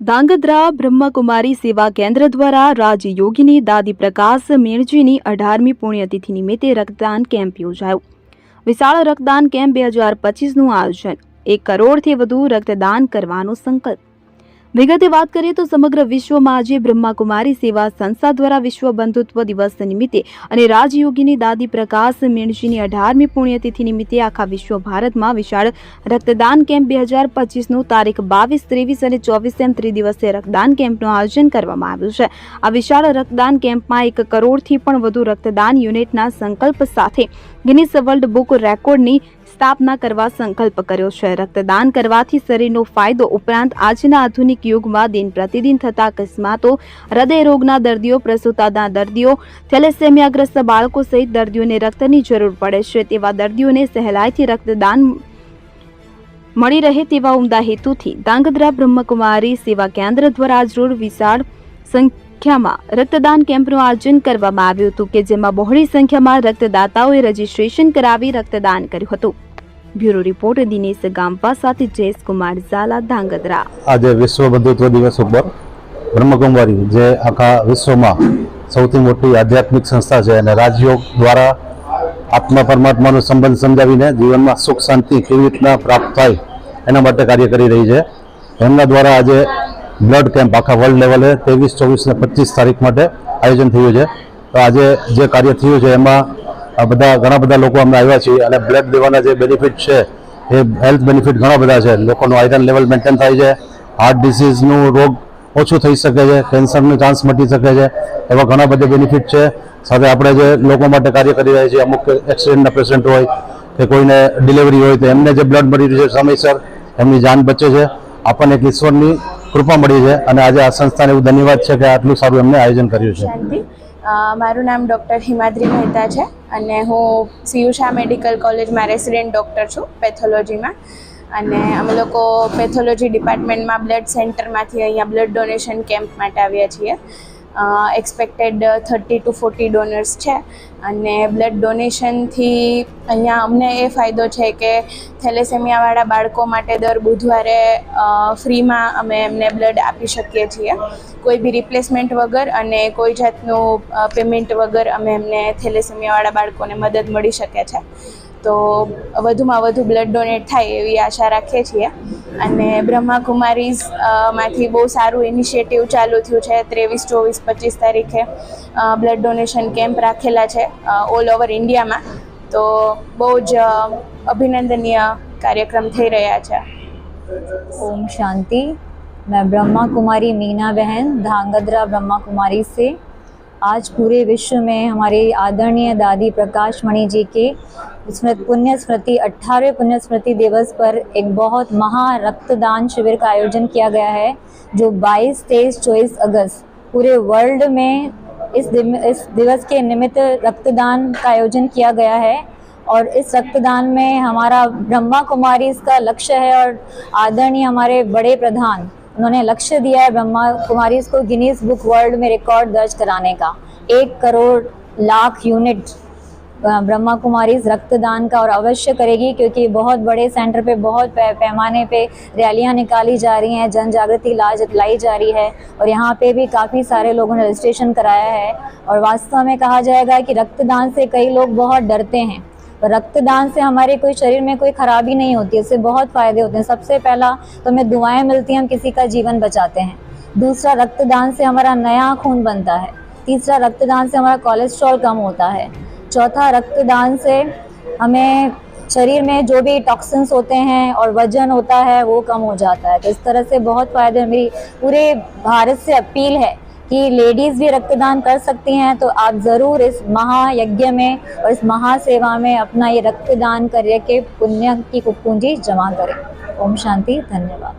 ધાંગધ્રા બ્રહ્મકુમારી સેવા કેન્દ્ર દ્વારા રાજયોગીની દાદી પ્રકાશ મેણજીની 18મી પુણ્યતિથિ નિમિત્તે રક્તદાન કેમ્પ યોજાયો। વિશાળ રક્તદાન કેમ્પ 2025નું આયોજન। 1 કરોડથી વધુ રક્તદાન કરવાનો સંકલ્પ। વિગતે વાત કરીએ તો સમગ્ર વિશ્વમાં આજે બ્રહ્મકુમારી સેવા સંસ્થા દ્વારા વિશ્વ બંધુત્વ દિવસ નિમિત્તે અને રાજયોગીની દાદી પ્રકાશ મેણજીની 18મી પુણ્યતિથિ નિમિત્તે આખા વિશ્વ ભારતમાં વિશાળ રક્તદાન કેમ્પ 2025નું તારીખ 22, 23 અને 24 એમ ત્રિદિવસીય રક્તદાન કેમ્પનું આયોજન કરવામાં આવ્યું છે। આ વિશાળ રક્તદાન કેમ્પમાં 1 કરોડથી પણ વધુ રક્તદાન યુનિટના સંકલ્પ સાથે ગિનીસ વર્લ્ડ બુક રેકોર્ડની સ્થાપના કરવા સંકલ્પ કર્યો છે। રક્તદાન કરવાથી શરીરનો ફાયદો ઉપરાંત આજના આધુનિક યુગમાં દિન પ્રતિદિન થતા અકસ્માતો, હૃદય રોગના દર્દીઓ, પ્રસૂતાના દર્દીઓ, થેલેસેમિયાગ્રસ્ત બાળકો સહિત દર્દીઓને રક્તની જરૂર પડે છે તેવા દર્દીઓને સહેલાઈથી રક્તદાન મળી રહે તેવા ઉમદા હેતુથી ધાંગધ્રા બ્રહ્મકુમારી સેવા કેન્દ્ર દ્વારા આજરોજ વિશાળ સંખ્યામાં રક્તદાન કેમ્પનું આયોજન કરવામાં આવ્યું હતું કે જેમાં બહોળી સંખ્યામાં રક્તદાતાઓએ રજીસ્ટ્રેશન કરાવી રક્તદાન કર્યું હતું। બ્યુરો રિપોર્ટ દિનેશ ગામપા સાથે જયેશકુમાર ઝાલા, ધાંગધ્રા। आज विश्व बंधुत्व दिवस पर ब्रह्मकुमारी जे आखा विश्व में सौथी मोटी आध्यात्मिक संस्था है અને રાજયોગ द्वारा आत्मा परमात्मा संबंध समझावीने जीवन में सुख शांति केवी रीतना प्राप्त थाय एना माटे कार्य करी रही है। एमना द्वारा आज ब्लड केम्प आखा वर्ल्ड लेवले 23, 24 ने 25 तारीख माटे आयोजन थयुं छे। तो आज जे कार्य थयुं छे एमां બધા ઘણા બધા લોકો અમે આવ્યા છીએ અને બ્લડ દેવાના જે બેનિફિટ છે એ હેલ્થ બેનિફિટ ઘણા બધા છે। લોકોનું આયરન લેવલ મેન્ટેન થાય છે, હાર્ટ ડિસીઝનું રોગ ઓછું થઈ શકે છે, કેન્સરનો ચાન્સ મટી શકે છે, એવા ઘણા બધા બેનિફિટ છે। સાથે આપણે જે લોકો માટે કાર્ય કરી રહ્યા છીએ, અમુક એક્સિડન્ટના પેશન્ટ હોય કે કોઈને ડિલિવરી હોય તો એમને જે બ્લડ મળી રહ્યું છે સમયસર એમની જાન બચે છે। આપણને એક ઈશ્વરની કૃપા મળી છે અને આજે આ સંસ્થાને એવું ધન્યવાદ છે કે આટલું સારું એમને આયોજન કર્યું છે। મારું નામ ડૉક્ટર હિમાદ્રી મહેતા છે અને હું સીયુ શાહ મેડિકલ કોલેજમાં રેસિડેન્ટ ડૉક્ટર છું પેથોલોજીમાં। અને અમે લોકો પેથોલોજી ડિપાર્ટમેન્ટમાં બ્લડ સેન્ટરમાંથી અહીંયા બ્લડ ડોનેશન કેમ્પ માટે આવ્યા છીએ। એક્સપેક્ટેડ 30 to 40 ડોનર્સ છે અને બ્લડ ડોનેશનથી અહીંયા અમને એ ફાયદો છે કે થેલેસેમિયાવાળા બાળકો માટે દર બુધવારે ફ્રીમાં અમે એમને બ્લડ આપી શકીએ છીએ, કોઈ બી રિપ્લેસમેન્ટ વગર અને કોઈ જાતનું પેમેન્ટ વગર અમે એમને થેલેસેમિયાવાળા બાળકોને મદદ મળી શકે છે। તો વધુમાં વધુ બ્લડ ડોનેટ થાય એવી આશા રાખીએ છીએ અને બ્રહ્મકુમારીઝ માંથી બહુ સારું ઇનિશિયેટિવ ચાલુ થયું છે। 23, 24, 25 તારીખે બ્લડ ડોનેશન કેમ્પ રાખેલા છે ઓલ ઓવર ઇન્ડિયામાં। તો બહુ જ અભિનંદનીય કાર્યક્રમ થઈ રહ્યા છે। ओम शांति। मैं ब्रह्मा कुमारी मीना बहन धांगध्रा ब्रह्मा कुमारी से आज पूरे विश्व में हमारे आदरणीय दादी प्रकाश मणि जी के पुण्य स्मृति 18वें पुण्य स्मृति दिवस पर एक बहुत महा रक्तदान शिविर का आयोजन किया गया है, जो 22, 23, 24 अगस्त पूरे वर्ल्ड में इस दिवस के निमित्त रक्तदान का आयोजन किया गया है। और इस रक्तदान में हमारा ब्रह्मा कुमारी इसका लक्ष्य है और आदरणीय हमारे बड़े प्रधान उन्होंने लक्ष्य दिया है ब्रह्मा कुमारी को गिनीज बुक वर्ल्ड में रिकॉर्ड दर्ज कराने का। 1 करोड़ लाख यूनिट ब्रह्मा कुमारी रक्तदान का और अवश्य करेगी, क्योंकि बहुत बड़े सेंटर पे बहुत पैमाने पे रैलियां निकाली जा रही हैं, जन जागृति लाई जा रही है और यहाँ पे भी काफ़ी सारे लोगों ने रजिस्ट्रेशन कराया है। और वास्तव में कहा जाएगा कि रक्तदान से कई लोग बहुत डरते हैं, रक्तदान से हमारे कोई शरीर में कोई खराबी नहीं होती, इससे बहुत फ़ायदे होते हैं। सबसे पहला तो हमें दुआएं मिलती हैं, हम किसी का जीवन बचाते हैं। दूसरा, रक्तदान से हमारा नया खून बनता है। तीसरा, रक्तदान से हमारा कोलेस्ट्रॉल कम होता है। चौथा, रक्तदान से हमें शरीर में जो भी टॉक्सिन्स होते हैं और वजन होता है वो कम हो जाता है। तो इस तरह से बहुत फ़ायदे। मेरी पूरे भारत से अपील है कि लेडीज़ भी रक्तदान कर सकती हैं, तो आप ज़रूर इस महायज्ञ में और इस महासेवा में अपना ये रक्तदान करके पुण्य की कुंजी जमा करें। ओम शांति। धन्यवाद।